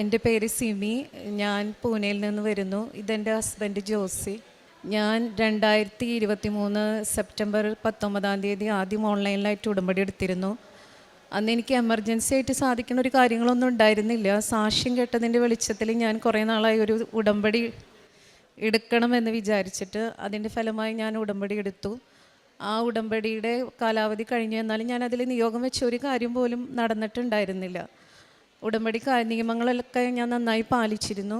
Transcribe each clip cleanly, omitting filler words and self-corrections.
എൻ്റെ പേര് സിമി. ഞാൻ പൂനെയിൽ നിന്ന് വരുന്നു. ഇതെൻ്റെ ഹസ്ബൻഡ് ജോസി. ഞാൻ 2023 സെപ്റ്റംബർ 19 ആദ്യം ഓൺലൈനിലായിട്ട് ഉടമ്പടി എടുത്തിരുന്നു. അന്ന് എനിക്ക് എമർജൻസി ആയിട്ട് സാധിക്കുന്ന ഒരു കാര്യങ്ങളൊന്നും ഉണ്ടായിരുന്നില്ല. സാക്ഷ്യം കേട്ടതിൻ്റെ വെളിച്ചത്തിൽ ഞാൻ കുറേ നാളായി ഒരു ഉടമ്പടി എടുക്കണമെന്ന് വിചാരിച്ചിട്ട് അതിൻ്റെ ഫലമായി ഞാൻ ഉടമ്പടി എടുത്തു. ആ ഉടമ്പടിയുടെ കാലാവധി കഴിഞ്ഞു. എന്നാലും ഞാൻ അതിൽ നിയോഗം വെച്ച ഒരു കാര്യം പോലും നടന്നിട്ടുണ്ടായിരുന്നില്ല. ഉടമ്പടി നിയമങ്ങളൊക്കെ ഞാൻ നന്നായി പാലിച്ചിരുന്നു.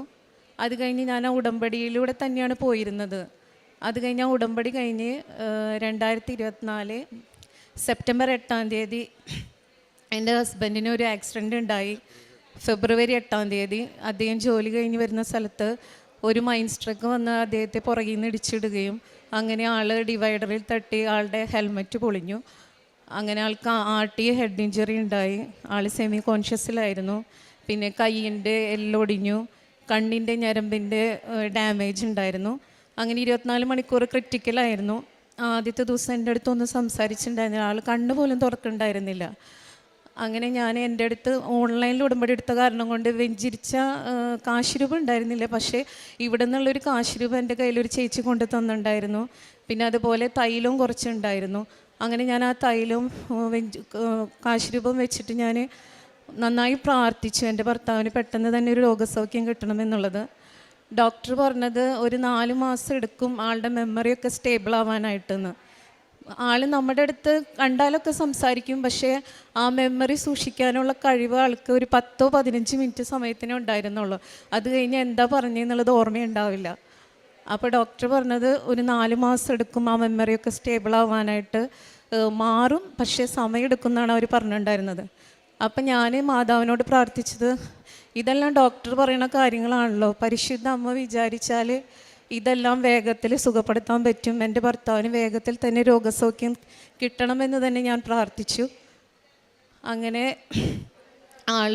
അത് കഴിഞ്ഞ് ഞാൻ ആ ഉടമ്പടിയിലൂടെ തന്നെയാണ് പോയിരുന്നത്. അത് കഴിഞ്ഞ് ആ ഉടമ്പടി കഴിഞ്ഞ് 2024 സെപ്റ്റംബർ 8 എൻ്റെ ഹസ്ബൻഡിന് ഒരു ആക്സിഡൻ്റ് ഉണ്ടായി. ഫെബ്രുവരി 8 അദ്ദേഹം ജോലി കഴിഞ്ഞ് വരുന്ന സ്ഥലത്ത് ഒരു മൈൻസ് ട്രക്ക് വന്ന് അദ്ദേഹത്തെ പുറകിൽ നിന്ന് ഇടിച്ചിടുകയും അങ്ങനെ ആൾ ഡിവൈഡറിൽ തട്ടി ആളുടെ ഹെൽമറ്റ് പൊളിഞ്ഞു. അങ്ങനെ ആൾക്ക് ആർട്ടിയ ഹെഡ് ഇഞ്ചറി ഉണ്ടായി. ആൾ സെമി കോൺഷ്യസിലായിരുന്നു. പിന്നെ കൈയിൻ്റെ എല്ലൊടിഞ്ഞു, കണ്ണിൻ്റെ ഞരമ്പിൻ്റെ ഡാമേജ് ഉണ്ടായിരുന്നു. അങ്ങനെ 24 മണിക്കൂർ ക്രിറ്റിക്കലായിരുന്നു. ആദ്യത്തെ ദിവസം എൻ്റെ അടുത്തൊന്നും സംസാരിച്ചിട്ടുണ്ടായിരുന്നില്ല. ആൾ കണ്ണ് പോലും തുറക്കുന്നുണ്ടായിരുന്നില്ല. അങ്ങനെ ഞാൻ എൻ്റെ അടുത്ത് ഓൺലൈനിൽ ഉടമ്പടി എടുത്ത കാരണം കൊണ്ട് വെഞ്ചിരിച്ച കാശ് രൂപ ഉണ്ടായിരുന്നില്ല. പക്ഷേ ഇവിടെ നിന്നുള്ളൊരു കാശ് രൂപ എൻ്റെ കയ്യിലൊരു ചേച്ചി കൊണ്ട് തന്നിട്ടുണ്ടായിരുന്നു. പിന്നെ അതുപോലെ തൈലവും കുറച്ചുണ്ടായിരുന്നു. അങ്ങനെ ഞാൻ ആ തൈലവും കാശ് രൂപം വെച്ചിട്ട് ഞാൻ നന്നായി പ്രാർത്ഥിച്ചു എൻ്റെ ഭർത്താവിന് പെട്ടെന്ന് തന്നെ ഒരു രോഗസൗഖ്യം കിട്ടണമെന്നുള്ളത്. ഡോക്ടർ പറഞ്ഞത് ഒരു 4 മാസം എടുക്കും ആളുടെ മെമ്മറിയൊക്കെ സ്റ്റേബിൾ ആവാനായിട്ടെന്ന്. ആൾ നമ്മുടെ അടുത്ത് കണ്ടാലൊക്കെ സംസാരിക്കും, പക്ഷേ ആ മെമ്മറി സൂക്ഷിക്കാനുള്ള കഴിവ് ആൾക്ക് ഒരു 10-15 മിനിറ്റ് സമയത്തിനേ ഉണ്ടായിരുന്നുള്ളൂ. അത് കഴിഞ്ഞ് എന്താ പറഞ്ഞതെന്നുള്ളത് ഓർമ്മയുണ്ടാവില്ല. അപ്പോൾ ഡോക്ടർ പറഞ്ഞത് ഒരു 4 മാസം എടുക്കും ആ മെമ്മറിയൊക്കെ സ്റ്റേബിൾ ആവാനായിട്ട്. മാറും, പക്ഷേ സമയം എടുക്കുമെന്നാണ് അവർ പറഞ്ഞിട്ടുണ്ടായിരുന്നത്. അപ്പം ഞാൻ മാതാവിനോട് പ്രാർത്ഥിച്ചത്, ഇതെല്ലാം ഡോക്ടർ പറയുന്ന കാര്യങ്ങളാണല്ലോ, പരിശുദ്ധ അമ്മ വിചാരിച്ചാൽ ഇതെല്ലാം വേഗത്തിൽ സുഖപ്പെടുത്താൻ പറ്റും. എൻ്റെ ഭർത്താവിന് വേഗത്തിൽ തന്നെ രോഗസൗഖ്യം കിട്ടണമെന്ന് തന്നെ ഞാൻ പ്രാർത്ഥിച്ചു. അങ്ങനെ ആൾ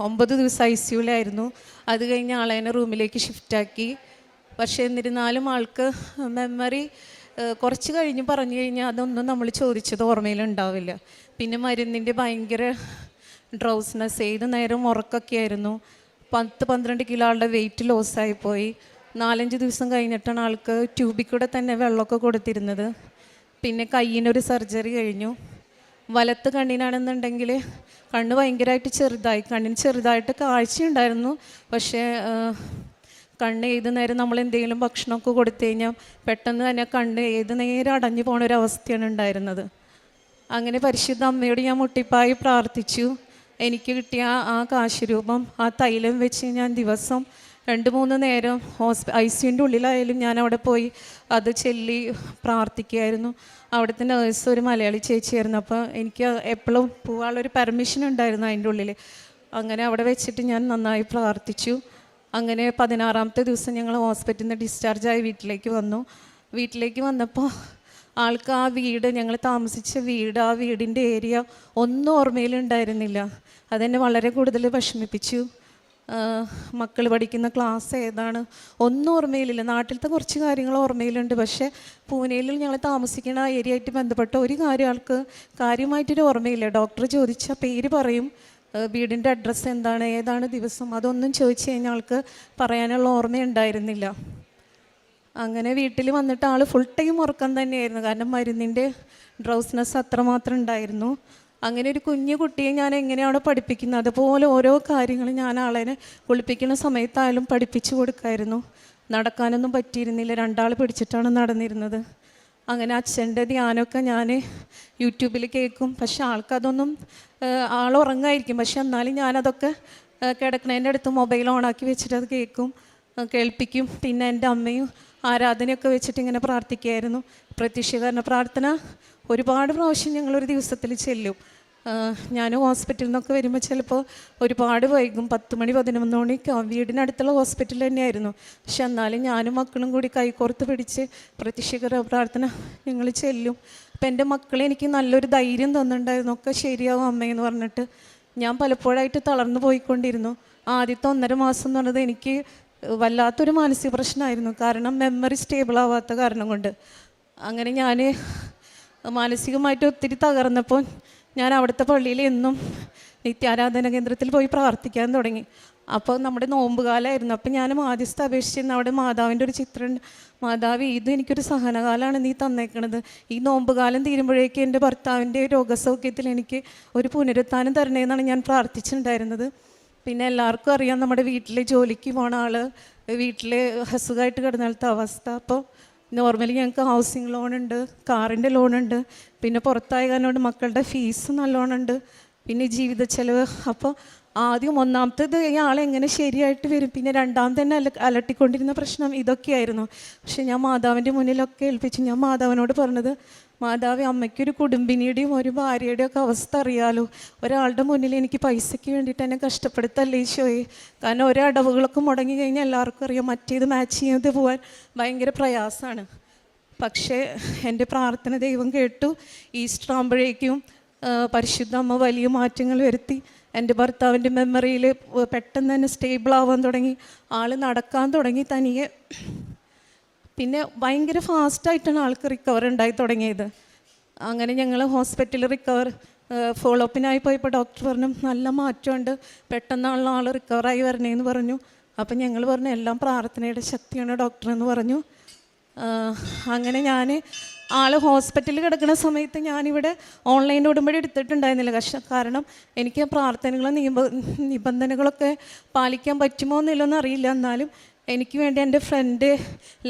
9 ദിവസം ICUലായിരുന്നു. അത് കഴിഞ്ഞ് ആളെന്നെ റൂമിലേക്ക് ഷിഫ്റ്റാക്കി. പക്ഷേ എന്നിരുന്നാലും ആൾക്ക് മെമ്മറി കുറച്ച് കഴിഞ്ഞ് പറഞ്ഞു കഴിഞ്ഞാൽ അതൊന്നും നമ്മൾ ചോദിച്ചത് ഓർമ്മയിലുണ്ടാവില്ല. പിന്നെ മരുന്നിൻ്റെ ഭയങ്കര ഡ്രൗസ്നെസ്, ഏത് നേരം ഉറക്കമൊക്കെ ആയിരുന്നു. 10-12 കിലോ ആളുടെ വെയിറ്റ് ലോസായിപ്പോയി. 4-5 ദിവസം കഴിഞ്ഞിട്ടാണ് ആൾക്ക് ട്യൂബിൽ കൂടെ തന്നെ വെള്ളമൊക്കെ കൊടുത്തിരുന്നത്. പിന്നെ കയ്യിനൊരു സർജറി കഴിഞ്ഞു. വലത്ത് കണ്ണിനാണെന്നുണ്ടെങ്കിൽ കണ്ണ് ഭയങ്കരമായിട്ട് ചെറുതായി, കണ്ണിന് ചെറുതായിട്ട് കാഴ്ചയുണ്ടായിരുന്നു. പക്ഷേ കണ്ണ് ഏത് നേരം നമ്മൾ എന്തെങ്കിലും ഭക്ഷണമൊക്കെ കൊടുത്തു കഴിഞ്ഞാൽ പെട്ടെന്ന് തന്നെ കണ്ണ് ഏത് നേരം അടഞ്ഞു പോണൊരവസ്ഥയാണ് ഉണ്ടായിരുന്നത്. അങ്ങനെ പരിശുദ്ധ അമ്മയോട് ഞാൻ മുട്ടിപ്പായി പ്രാർത്ഥിച്ചു. എനിക്ക് കിട്ടിയ ആ കാശ് രൂപം, ആ തൈലം വെച്ച് ഞാൻ ദിവസം 2-3 നേരം ICUൻ്റെ ഉള്ളിലായാലും ഞാൻ അവിടെ പോയി അത് ചൊല്ലി പ്രാർത്ഥിക്കുമായിരുന്നു. അവിടുത്തെ നേഴ്സ് ഒരു മലയാളി ചേച്ചിയായിരുന്നു. അപ്പോൾ എനിക്ക് എപ്പോഴും പോകാനുള്ളൊരു പെർമിഷൻ ഉണ്ടായിരുന്നു അതിൻ്റെ ഉള്ളിൽ. അങ്ങനെ അവിടെ വെച്ചിട്ട് ഞാൻ നന്നായി പ്രാർത്ഥിച്ചു. അങ്ങനെ 16-ാമത്തെ ദിവസം ഞങ്ങൾ ഹോസ്പിറ്റലിൽ നിന്ന് ഡിസ്ചാർജായി വീട്ടിലേക്ക് വന്നു. വീട്ടിലേക്ക് വന്നപ്പോൾ ആൾക്ക് ആ വീട്, ഞങ്ങൾ താമസിച്ച വീട്, ആ വീടിൻ്റെ ഏരിയ ഒന്നും ഓർമ്മയിലുണ്ടായിരുന്നില്ല. അതെന്നെ വളരെ കൂടുതൽ വിഷമിപ്പിച്ചു. മക്കൾ പഠിക്കുന്ന ക്ലാസ് ഏതാണ് ഒന്നും ഓർമ്മയിലില്ല. നാട്ടിലത്തെ കുറച്ച് കാര്യങ്ങൾ ഓർമ്മയിലുണ്ട്, പക്ഷേ പൂനെയിൽ ഞങ്ങൾ താമസിക്കുന്ന ആ ഏരിയ ആയിട്ട് ബന്ധപ്പെട്ട ഒരു കാര്യം ആൾക്ക് കാര്യമായിട്ടൊരു ഓർമ്മയില്ല. ഡോക്ടർ ചോദിച്ച പേര് പറയും, വീടിൻ്റെ അഡ്രസ്സ് എന്താണ്, ഏതാണ് ദിവസം, അതൊന്നും ചോദിച്ചു കഴിഞ്ഞാൽ ആൾക്ക് പറയാനുള്ള ഓർമ്മയുണ്ടായിരുന്നില്ല. അങ്ങനെ വീട്ടിൽ വന്നിട്ട് ആൾ ഫുൾ ടൈം ഉറക്കം തന്നെയായിരുന്നു. കാരണം മരുന്നിൻ്റെ ഡ്രൗസ്നെസ് അത്രമാത്രം ഉണ്ടായിരുന്നു. അങ്ങനെ ഒരു കുഞ്ഞു കുട്ടിയെ ഞാൻ എങ്ങനെയാണോ പഠിപ്പിക്കുന്നത് അതുപോലെ ഓരോ കാര്യങ്ങൾ ഞാൻ ആളെ കുളിപ്പിക്കുന്ന സമയത്തായാലും പഠിപ്പിച്ചു കൊടുക്കായിരുന്നു. നടക്കാനൊന്നും പറ്റിയിരുന്നില്ല, 2 ആൾ പിടിച്ചിട്ടാണ് നടന്നിരുന്നത്. അങ്ങനെ അച്ഛൻ്റെ ധ്യാനമൊക്കെ ഞാൻ യൂട്യൂബിൽ കേൾക്കും. പക്ഷെ ആൾക്കതൊന്നും, ആൾ ഉറങ്ങായിരിക്കും, പക്ഷെ എന്നാലും ഞാനതൊക്കെ കിടക്കണേൻ്റെ അടുത്ത് മൊബൈൽ ഓണാക്കി വെച്ചിട്ട് അത് കേൾപ്പിക്കും. പിന്നെ എൻ്റെ അമ്മയും ആരാധനയൊക്കെ വെച്ചിട്ട് ഇങ്ങനെ പ്രാർത്ഥിക്കുമായിരുന്നു. പ്രത്യക്ഷീകരണ പ്രാർത്ഥന ഒരുപാട് പ്രാവശ്യം ഞങ്ങളൊരു ദിവസത്തിൽ ചെല്ലും. ഞാൻ ഹോസ്പിറ്റലിൽ നിന്നൊക്കെ വരുമ്പോൾ ചിലപ്പോൾ ഒരുപാട് വൈകും, 10 മണി 11 മണിക്ക്. വീടിനടുത്തുള്ള ഹോസ്പിറ്റൽ തന്നെയായിരുന്നു. പക്ഷെ എന്നാലും ഞാനും മക്കളും കൂടി കൈകോർത്ത് പിടിച്ച് പ്രത്യക്ഷീകരണ പ്രാർത്ഥന ഞങ്ങൾ ചെല്ലും. അപ്പം എൻ്റെ മക്കളെ എനിക്ക് നല്ലൊരു ധൈര്യം തന്നിട്ടുണ്ടായിരുന്നു, ഒക്കെ ശരിയാവും അമ്മയെന്ന് പറഞ്ഞിട്ട്. ഞാൻ പലപ്പോഴായിട്ട് തളർന്നു പോയിക്കൊണ്ടിരുന്നു. ആദ്യത്തെ 1.5 മാസം എന്ന് പറഞ്ഞത് എനിക്ക് വല്ലാത്തൊരു മാനസിക പ്രശ്നമായിരുന്നു. കാരണം മെമ്മറി സ്റ്റേബിൾ ആവാത്ത കാരണം കൊണ്ട്. അങ്ങനെ ഞാൻ മാനസികമായിട്ട് ഒത്തിരി തകർന്നപ്പോൾ ഞാൻ അവിടുത്തെ പള്ളിയിൽ എന്നും നിത്യാരാധന കേന്ദ്രത്തിൽ പോയി പ്രാർത്ഥിക്കാൻ തുടങ്ങി. അപ്പോൾ നമ്മുടെ നോമ്പ് കാലമായിരുന്നു. അപ്പോൾ ഞാൻ മാധ്യസ്ഥ അപേക്ഷിച്ചിരുന്നു. അവിടെ മാതാവിൻ്റെ ഒരു ചിത്രമുണ്ട്. മാതാവ്, ഇത് എനിക്കൊരു സഹനകാലമാണ് നീ തന്നേക്കണത്. ഈ നോമ്പ് കാലം തീരുമ്പോഴേക്കും എൻ്റെ ഭർത്താവിൻ്റെ രോഗസൗഖ്യത്തിൽ എനിക്ക് ഒരു പുനരുത്ഥാനം തരണേന്നാണ് ഞാൻ പ്രാർത്ഥിച്ചിട്ടുണ്ടായിരുന്നത്. പിന്നെ എല്ലാവർക്കും അറിയാം, നമ്മുടെ വീട്ടിൽ ജോലിക്ക് പോണ ആൾ വീട്ടിൽ അസുഖമായിട്ട് കിടന്നാലത്തെ അവസ്ഥ. അപ്പോൾ നോർമലി ഞങ്ങൾക്ക് ഹൗസിങ് ലോണുണ്ട്, കാറിൻ്റെ ലോണുണ്ട്, പിന്നെ പുറത്തായ കാരണം മക്കളുടെ ഫീസ് നല്ലോണമുണ്ട്, പിന്നെ ജീവിത ചെലവ്. അപ്പോൾ ആദ്യം ഒന്നാമത്തേത് ഈ ആളെങ്ങനെ ശരിയായിട്ട് വരും, പിന്നെ രണ്ടാമത് തന്നെ അലട്ടിക്കൊണ്ടിരുന്ന പ്രശ്നം ഇതൊക്കെയായിരുന്നു. പക്ഷെ ഞാൻ മാതാവിൻ്റെ മുന്നിലൊക്കെ ഏൽപ്പിച്ചു. ഞാൻ മാതാവിനോട് പറഞ്ഞത്, മാതാവ്, അമ്മയ്ക്കൊരു കുടുംബിനിയുടെയും ഒരു ഭാര്യയുടെയും ഒക്കെ അവസ്ഥ അറിയാലോ. ഒരാളുടെ മുന്നിൽ എനിക്ക് പൈസയ്ക്ക് വേണ്ടിയിട്ട് എന്നെ കഷ്ടപ്പെടുത്തല്ലേ ഈശോയെ. കാരണം ഓരോ അടവുകളൊക്കെ മുടങ്ങി കഴിഞ്ഞാൽ എല്ലാവർക്കും അറിയാം മറ്റേത് മാച്ച് ചെയ്ത് പോകാൻ ഭയങ്കര പ്രയാസമാണ്. പക്ഷേ എൻ്റെ പ്രാർത്ഥന ദൈവം കേട്ടു. ഈസ്റ്റർ ആകുമ്പോഴേക്കും പരിശുദ്ധ അമ്മ വലിയ മാറ്റങ്ങൾ വരുത്തി. എൻ്റെ ഭർത്താവിൻ്റെ മെമ്മറിയിൽ പെട്ടെന്ന് തന്നെ സ്റ്റേബിൾ ആവാൻ തുടങ്ങി. ആൾ നടക്കാൻ തുടങ്ങി തനിയെ. പിന്നെ ഭയങ്കര ഫാസ്റ്റായിട്ടാണ് ആൾക്ക് റിക്കവർ ഉണ്ടായി തുടങ്ങിയത്. അങ്ങനെ ഞങ്ങൾ ഹോസ്പിറ്റലിൽ ഫോളോ അപ്പിനായി പോയപ്പോൾ ഡോക്ടർ പറഞ്ഞു നല്ല മാറ്റമുണ്ട്, പെട്ടെന്നുള്ള ആൾ റിക്കവറായി വരണേന്ന് പറഞ്ഞു. അപ്പം ഞങ്ങൾ പറഞ്ഞു എല്ലാം പ്രാർത്ഥനയുടെ ശക്തിയാണ് ഡോക്ടർ എന്ന് പറഞ്ഞു. അങ്ങനെ ഞാൻ ആൾ ഹോസ്പിറ്റലിൽ കിടക്കുന്ന സമയത്ത് ഞാനിവിടെ ഓൺലൈൻ ഉടമ്പടി എടുത്തിട്ടുണ്ടായിരുന്നില്ല. കാരണം എനിക്ക് പ്രാർത്ഥനകളും നിബന്ധനകളൊക്കെ പാലിക്കാൻ പറ്റുമോ എന്നില്ലെന്ന് അറിയില്ല. എന്നാലും എനിക്ക് വേണ്ടി എൻ്റെ ഫ്രണ്ട്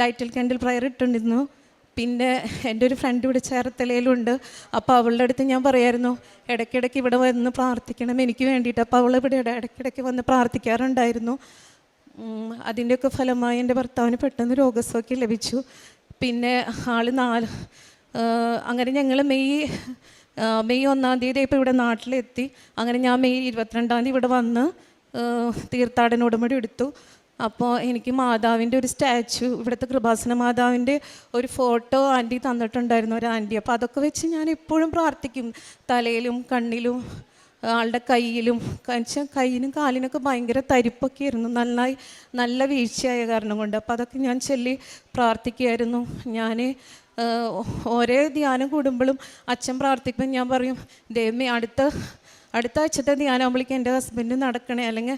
ലൈറ്റിൽ കാൻഡിൽ പ്രയർ ഇട്ടിരുന്നു. പിന്നെ എൻ്റെ ഒരു ഫ്രണ്ട് ഇവിടെ ചേർത്തലയിലുണ്ട്. അപ്പോൾ അവളുടെ അടുത്ത് ഞാൻ പറയായിരുന്നു ഇടയ്ക്കിടയ്ക്ക് ഇവിടെ വന്ന് പ്രാർത്ഥിക്കണം എനിക്ക് വേണ്ടിയിട്ട്. അപ്പോൾ അവൾ ഇവിടെ ഇടയ്ക്കിടയ്ക്ക് വന്ന് പ്രാർത്ഥിക്കാറുണ്ടായിരുന്നു. അതിൻ്റെയൊക്കെ ഫലമായി എൻ്റെ ഭർത്താവിന് പെട്ടെന്ന് രോഗസൗഖ്യം ലഭിച്ചു. പിന്നെ അങ്ങനെ ഞങ്ങൾ മെയ് 1 തീയതി ഇപ്പോൾ ഇവിടെ നാട്ടിലെത്തി. അങ്ങനെ ഞാൻ മെയ് 22 ഇവിടെ വന്ന് തീർത്ഥാടന ഉടമ്പടി എടുത്തു. അപ്പോൾ എനിക്ക് മാതാവിൻ്റെ ഒരു സ്റ്റാച്ചു, ഇവിടുത്തെ കൃപാസന മാതാവിൻ്റെ ഒരു ഫോട്ടോ ആൻറ്റി തന്നിട്ടുണ്ടായിരുന്നു, ഒരു ആൻറ്റി. അപ്പോൾ അതൊക്കെ വെച്ച് ഞാൻ എപ്പോഴും പ്രാർത്ഥിക്കും. തലയിലും കണ്ണിലും ആളുടെ കയ്യിലും. കയ്യിനും കാലിനൊക്കെ ഭയങ്കര തരിപ്പൊക്കെ ആയിരുന്നു, നല്ല വീഴ്ചയായ കാരണം കൊണ്ട്. അപ്പോൾ അതൊക്കെ ഞാൻ ചൊല്ലി പ്രാർത്ഥിക്കുമായിരുന്നു. ഞാൻ ഓരോ ധ്യാനം കൂടുമ്പോഴും അച്ഛൻ പ്രാർത്ഥിക്കുമ്പോൾ ഞാൻ പറയും, ദൈവമേ അടുത്ത ആഴ്ചത്തെ ധ്യാനമാകുമ്പോഴേക്കും എൻ്റെ ഹസ്ബൻഡ് നടക്കണേ, അല്ലെങ്കിൽ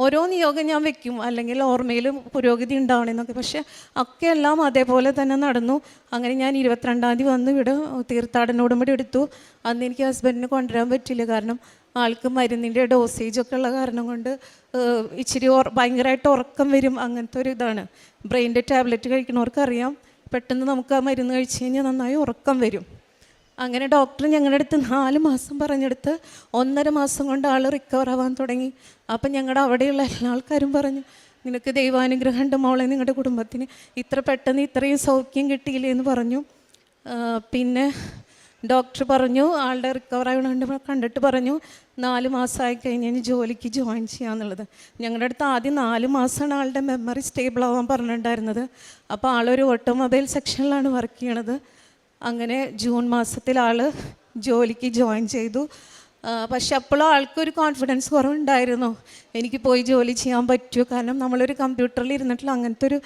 ഓരോ നിയോഗം ഞാൻ വെക്കും, അല്ലെങ്കിൽ ഓർമ്മയിലും പുരോഗതി ഉണ്ടാവണമെന്നൊക്കെ. പക്ഷേ ഒക്കെ എല്ലാം അതേപോലെ തന്നെ നടന്നു. അങ്ങനെ ഞാൻ 22 തീയതി വന്ന് ഇവിടെ തീർത്ഥാടന ഉടമ്പടി എടുത്തു. അന്ന് എനിക്ക് ഹസ്ബൻഡിനെ കൊണ്ടുവരാൻ പറ്റില്ല, കാരണം ആൾക്ക് മരുന്നിൻ്റെ ഡോസേജൊക്കെ ഉള്ള കാരണം കൊണ്ട് ഇച്ചിരി ഭയങ്കരമായിട്ട് ഉറക്കം വരും. അങ്ങനത്തെ ഒരു ഇതാണ്. ബ്രെയിൻ്റെ ടാബ്ലറ്റ് കഴിക്കണവർക്കറിയാം, പെട്ടെന്ന് നമുക്ക് ആ മരുന്ന് കഴിച്ച് കഴിഞ്ഞാൽ നന്നായി ഉറക്കം വരും. അങ്ങനെ ഡോക്ടർ ഞങ്ങളുടെ അടുത്ത് 4 മാസം പറഞ്ഞെടുത്ത് 1.5 മാസം കൊണ്ട് ആൾ റിക്കവർ ആവാൻ തുടങ്ങി. അപ്പം ഞങ്ങളുടെ അവിടെയുള്ള എല്ലാ ആൾക്കാരും പറഞ്ഞു, നിനക്ക് ദൈവാനുഗ്രഹം ഉണ്ട് മോളെ, നിങ്ങളുടെ കുടുംബത്തിന് ഇത്ര പെട്ടെന്ന് ഇത്രയും സൗഖ്യം കിട്ടിയില്ലേ എന്ന് പറഞ്ഞു. പിന്നെ ഡോക്ടർ പറഞ്ഞു ആളുടെ റിക്കവർ ആയതുകൊണ്ട് കണ്ടിട്ട് പറഞ്ഞു 4 മാസമായി കഴിഞ്ഞ് ജോലിക്ക് ജോയിൻ ചെയ്യാന്നുള്ളത്. ഞങ്ങളുടെ അടുത്ത് ആദ്യം 4 മാസമാണ് ആളുടെ മെമ്മറി സ്റ്റേബിൾ ആവാൻ പറഞ്ഞിട്ടുണ്ടായിരുന്നത്. അപ്പോൾ ആളൊരു ഓട്ടോമൊബൈൽ സെക്ഷനിലാണ് വർക്ക് ചെയ്യണത്. അങ്ങനെ ജൂൺ മാസത്തിൽ ആൾ ജോലിക്ക് ജോയിൻ ചെയ്തു. പക്ഷെ അപ്പോഴും ആൾക്കൊരു കോൺഫിഡൻസ് കുറവുണ്ടായിരുന്നു, എനിക്ക് പോയി ജോലി ചെയ്യാൻ പറ്റുമോ, കാരണം നമ്മളൊരു കമ്പ്യൂട്ടറിൽ ഇരുന്നിട്ടുള്ള അങ്ങനത്തെ ഒരു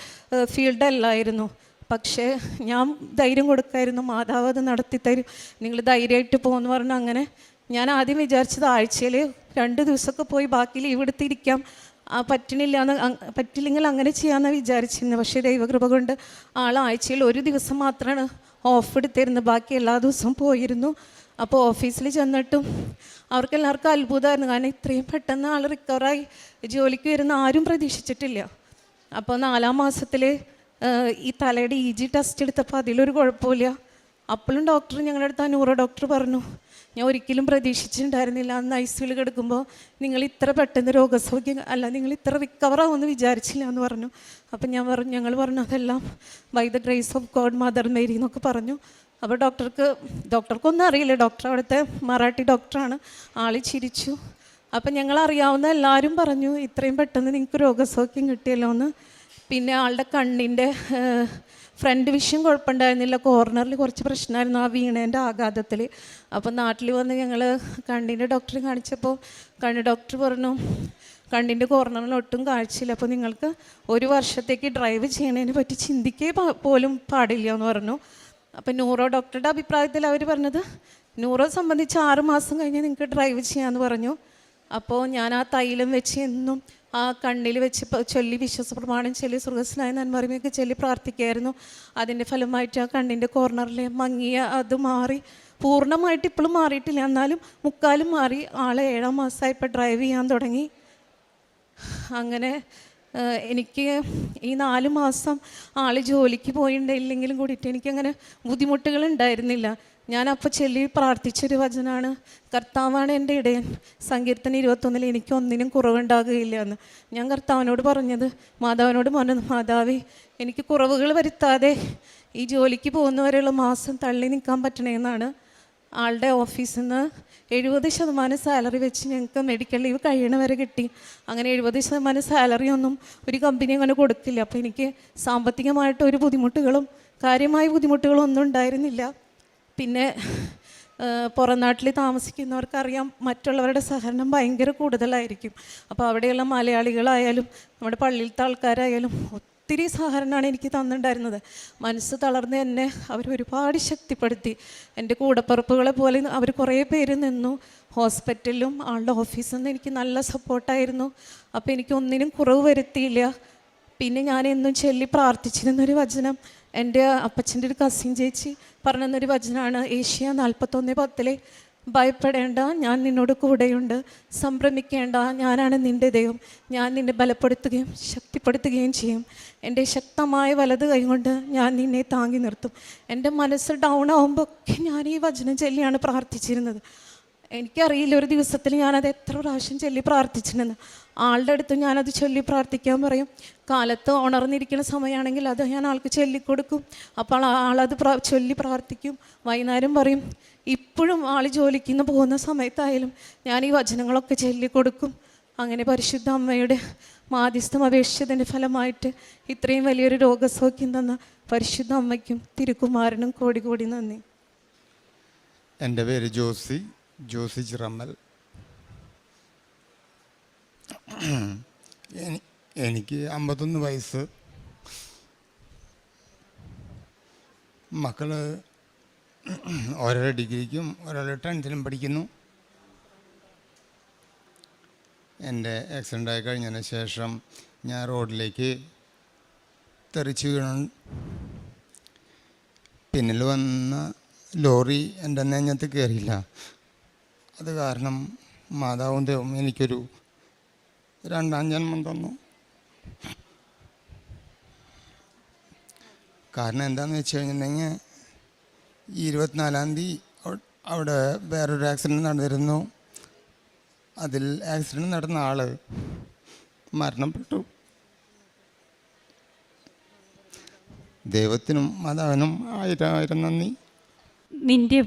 ഫീൽഡല്ലായിരുന്നു. പക്ഷേ ഞാൻ ധൈര്യം കൊടുക്കായിരുന്നു, മാതാവ് അത് നടത്തിത്തരും, നിങ്ങൾ ധൈര്യമായിട്ട് പോകുമെന്ന് പറഞ്ഞു. അങ്ങനെ ഞാൻ ആദ്യം വിചാരിച്ചത് ആഴ്ചയിൽ 2 ദിവസമൊക്കെ പോയി ബാക്കി ലീവ് എടുത്തിരിക്കാം, പറ്റില്ലെങ്കിൽ അങ്ങനെ ചെയ്യാമെന്നാണ് വിചാരിച്ചിരുന്നത്. പക്ഷേ ദൈവകൃപ കൊണ്ട് ആഴ്ചയിൽ 1 ദിവസം മാത്രമാണ് ഓഫ് എടുത്തിരുന്നത്, ബാക്കി എല്ലാ ദിവസവും പോയിരുന്നു. അപ്പോൾ ഓഫീസിൽ ചെന്നിട്ടും അവർക്കെല്ലാവർക്കും അത്ഭുതമായിരുന്നു, കാരണം ഇത്രയും പെട്ടെന്ന് ആൾ റിക്കവറായി ജോലിക്ക് വരുന്ന ആരും പ്രതീക്ഷിച്ചിട്ടില്ല. അപ്പോൾ 4-ാം മാസത്തിൽ ഈ തലയുടെ EG ടെസ്റ്റ് എടുത്തപ്പോൾ അതിലൊരു കുഴപ്പമില്ല. അപ്പോഴും ഡോക്ടർ ഞങ്ങളുടെ അടുത്ത് ന്യൂറോ ഡോക്ടർ പറഞ്ഞു, ഞാൻ ഒരിക്കലും പ്രതീക്ഷിച്ചിട്ടുണ്ടായിരുന്നില്ല അന്ന് ICUവിൽ കിടക്കുമ്പോൾ നിങ്ങൾ ഇത്ര പെട്ടെന്ന് രോഗസൗഖ്യം നിങ്ങൾ ഇത്ര റിക്കവറാവുമെന്ന് വിചാരിച്ചില്ല എന്ന് പറഞ്ഞു. അപ്പം ഞങ്ങൾ പറഞ്ഞു അതെല്ലാം by the grace of God mother Mary എന്നൊക്കെ പറഞ്ഞു. അപ്പോൾ ഡോക്ടർക്കൊന്നും അറിയില്ല, ഡോക്ടർ അവിടുത്തെ മറാഠി ഡോക്ടറാണ്. ആൾ ചിരിച്ചു. അപ്പം ഞങ്ങളറിയാവുന്ന എല്ലാവരും പറഞ്ഞു ഇത്രയും പെട്ടെന്ന് നിങ്ങൾക്ക് രോഗസൗഖ്യം കിട്ടിയല്ലോ എന്ന്. പിന്നെ ആളുടെ കണ്ണിൻ്റെ ഫ്രണ്ട് വിഷൻ കുഴപ്പമുണ്ടായിരുന്നില്ല, കോർണറിൽ കുറച്ച് പ്രശ്നമായിരുന്നു ആ വീണേൻ്റെ ആഘാതത്തിൽ. അപ്പം നാട്ടിൽ വന്ന് ഞങ്ങൾ കണ്ണിൻ്റെ ഡോക്ടറെ കാണിച്ചപ്പോൾ ഡോക്ടർ പറഞ്ഞു കണ്ണിൻ്റെ കോർണറിൽ ഒട്ടും കാഴ്ചയില്ല, അപ്പോൾ നിങ്ങൾക്ക് 1 വർഷത്തേക്ക് ഡ്രൈവ് ചെയ്യണതിനെ പറ്റി ചിന്തിക്കേ പോലും പാടില്ല എന്ന് പറഞ്ഞു. അപ്പം ന്യൂറോ ഡോക്ടറുടെ അഭിപ്രായത്തിൽ അവർ പറഞ്ഞത് ന്യൂറോ സംബന്ധിച്ച് 6 മാസം കഴിഞ്ഞ് നിങ്ങൾക്ക് ഡ്രൈവ് ചെയ്യാമെന്ന് പറഞ്ഞു. അപ്പോൾ ഞാൻ ആ തൈലം വെച്ച് എന്നും ആ കണ്ണിൽ വെച്ച് ചൊല്ലി വിശ്വാസപ്രമാണം ചൊല്ലി സുഖസ്നായ നന്മറിമയൊക്കെ ചൊല്ലി പ്രാർത്ഥിക്കായിരുന്നു. അതിൻ്റെ ഫലമായിട്ട് ആ കണ്ണിൻ്റെ കോർണറിൽ മങ്ങിയ അത് മാറി. പൂർണ്ണമായിട്ട് ഇപ്പോഴും മാറിയിട്ടില്ല, എന്നാലും മുക്കാലും മാറി. ആളെ 7-ാം മാസമായപ്പോൾ ഡ്രൈവ് ചെയ്യാൻ തുടങ്ങി. അങ്ങനെ എനിക്ക് ഈ 4 മാസം ആൾ ജോലിക്ക് പോയിട്ടുണ്ടെങ്കിലും കൂടിയിട്ട് എനിക്കങ്ങനെ ബുദ്ധിമുട്ടുകൾ ഉണ്ടായിരുന്നില്ല. ഞാൻ അപ്പോൾ ചൊല്ലി പ്രാർത്ഥിച്ചൊരു വചനമാണ്, കർത്താവാണ് എൻ്റെ ഇടയൻ, സങ്കീർത്തനം 21 എനിക്ക് ഒന്നിനും കുറവുണ്ടാകുകയില്ല എന്ന്. ഞാൻ കർത്താവിനോട് പറഞ്ഞത്, മാതാവിനോട് പറഞ്ഞത്, മാതാവേ എനിക്ക് കുറവുകൾ വരുത്താതെ ഈ ജോലിക്ക് പോകുന്നവരെയുള്ള മാസം തള്ളി നിൽക്കാൻ പറ്റണമെന്നാണ്. ആളുടെ ഓഫീസിൽ നിന്ന് 70% സാലറി വെച്ച് ഞങ്ങൾക്ക് മെഡിക്കൽ ലീവ് കഴിയണവരെ കിട്ടി. അങ്ങനെ 70% സാലറി ഒന്നും ഒരു കമ്പനി അങ്ങനെ കൊടുക്കില്ല. അപ്പോൾ എനിക്ക് സാമ്പത്തികമായിട്ട് ഒരു ബുദ്ധിമുട്ടുകളും കാര്യമായ ബുദ്ധിമുട്ടുകളും ഒന്നും ഉണ്ടായിരുന്നില്ല. പിന്നെ പുറം നാട്ടിൽ താമസിക്കുന്നവർക്കറിയാം മറ്റുള്ളവരുടെ സഹകരണം ഭയങ്കര കൂടുതലായിരിക്കും. അപ്പോൾ അവിടെയുള്ള മലയാളികളായാലും നമ്മുടെ പള്ളിയിലത്തെ ആൾക്കാരായാലും ഒത്തിരി സഹകരണമാണ് എനിക്ക് തന്നിട്ടുണ്ടായിരുന്നത്. മനസ്സ് തളർന്ന് എന്നെ അവർ ഒരുപാട് ശക്തിപ്പെടുത്തി. എൻ്റെ കൂടപ്പിറപ്പുകളെ പോലെ അവർ കുറേ പേര് നിന്നു. ഹോസ്പിറ്റലിലും ആളുടെ ഓഫീസിൽ നിന്ന് എനിക്ക് നല്ല സപ്പോർട്ടായിരുന്നു. അപ്പോൾ എനിക്ക് ഒന്നിനും കുറവ് വരുത്തിയില്ല. പിന്നെ ഞാൻ എന്നും ചൊല്ലി പ്രാർത്ഥിച്ചിരുന്നൊരു വചനം, എൻ്റെ അപ്പച്ചൻ്റെ ഒരു കസിൻ ചേച്ചി പറഞ്ഞൊരു വചനമാണ്, ഏഷ്യ 41:10, ഭയപ്പെടേണ്ട, ഞാൻ നിന്നോട് കൂടെയുണ്ട്, സംഭ്രമിക്കേണ്ട, ഞാനാണ് നിൻ്റെ ദൈവം, ഞാൻ നിന്നെ ബലപ്പെടുത്തുകയും ശക്തിപ്പെടുത്തുകയും ചെയ്യും, എൻ്റെ ശക്തമായ വലത് കൈകൊണ്ട് ഞാൻ നിന്നെ താങ്ങി നിർത്തും. എൻ്റെ മനസ്സ് ഡൗൺ ആകുമ്പോൾ ഒക്കെ ഞാൻ ഈ വചനം ചൊല്ലിയാണ് പ്രാർത്ഥിച്ചിരുന്നത്. എനിക്കറിയില്ല ഒരു ദിവസത്തിൽ ഞാനത് എത്ര പ്രാവശ്യം ചൊല്ലി പ്രാർത്ഥിച്ചിട്ടുണ്ടെന്ന്. ആളുടെ അടുത്ത് ഞാനത് ചൊല്ലി പ്രാർത്ഥിക്കാൻ പറയും. കാലത്ത് ഉണർന്നിരിക്കുന്ന സമയമാണെങ്കിൽ അത് ഞാൻ ആൾക്ക് ചൊല്ലിക്കൊടുക്കും. അപ്പോൾ ആളത് ചൊല്ലി പ്രാർത്ഥിക്കും. വൈകുന്നേരം പറയും. ഇപ്പോഴും ആൾ ജോലിക്ക് പോകുന്ന സമയത്തായാലും ഞാൻ ഈ വചനങ്ങളൊക്കെ ചൊല്ലിക്കൊടുക്കും. അങ്ങനെ പരിശുദ്ധ അമ്മയുടെ മാധ്യസ്ഥം അപേക്ഷിച്ചതിൻ്റെ ഫലമായിട്ട് ഇത്രയും വലിയൊരു രോഗസൗഖ്യം തന്ന പരിശുദ്ധ അമ്മയ്ക്കും തിരുക്കുമാരനും കോടി കോടി നന്ദി. എൻ്റെ പേര് ജോസി ചിറമ്മൽ. എനിക്ക് 51 വയസ്സ്. മക്കൾ ഒരാൾ ഡിഗ്രിക്കും ഒരാൾ 10th പഠിക്കുന്നു. എൻ്റെ ആക്സിഡൻ്റ് ആയി കഴിഞ്ഞതിന് ശേഷം ഞാൻ റോഡിലേക്ക് തെറിച്ച് വീണു. പിന്നിൽ വന്ന ലോറി എൻ്റെ നെഞ്ഞത്ത് കയറിയില്ല. അത് കാരണം മാതാവും ദൈവം എനിക്കൊരു 2ാം ജന്മം തന്നു. കാരണം എന്താണെന്ന് വെച്ച് കഴിഞ്ഞിട്ടുണ്ടെങ്കിൽ 24-ാം തീയതി അവിടെ വേറൊരു ആക്സിഡൻറ്റ് നടന്നിരുന്നു. അതിൽ ആക്സിഡൻറ്റ് നടന്ന ആൾ മരണപ്പെട്ടു. ദൈവത്തിനും മാതാവിനും 1000 നന്ദി. നിൻ്റെ